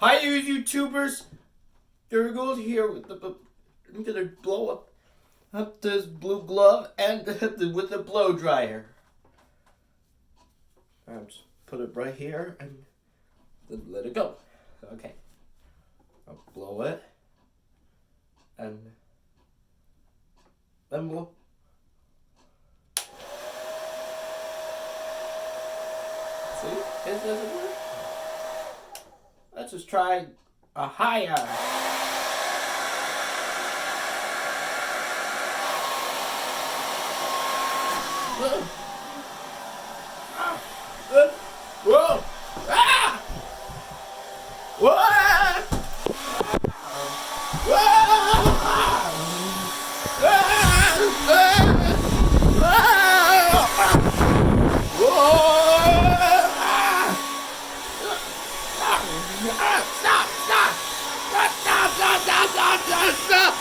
Hi, you YouTubers. Durgold here with I'm gonna blow up this blue glove and with the blow dryer. I'll just put it right here and then let it go. Okay. I'll blow it and then we'll. See? It doesn't work. Let's just try a higher. Whoa! Whoa! Ah! Whoa! Stop!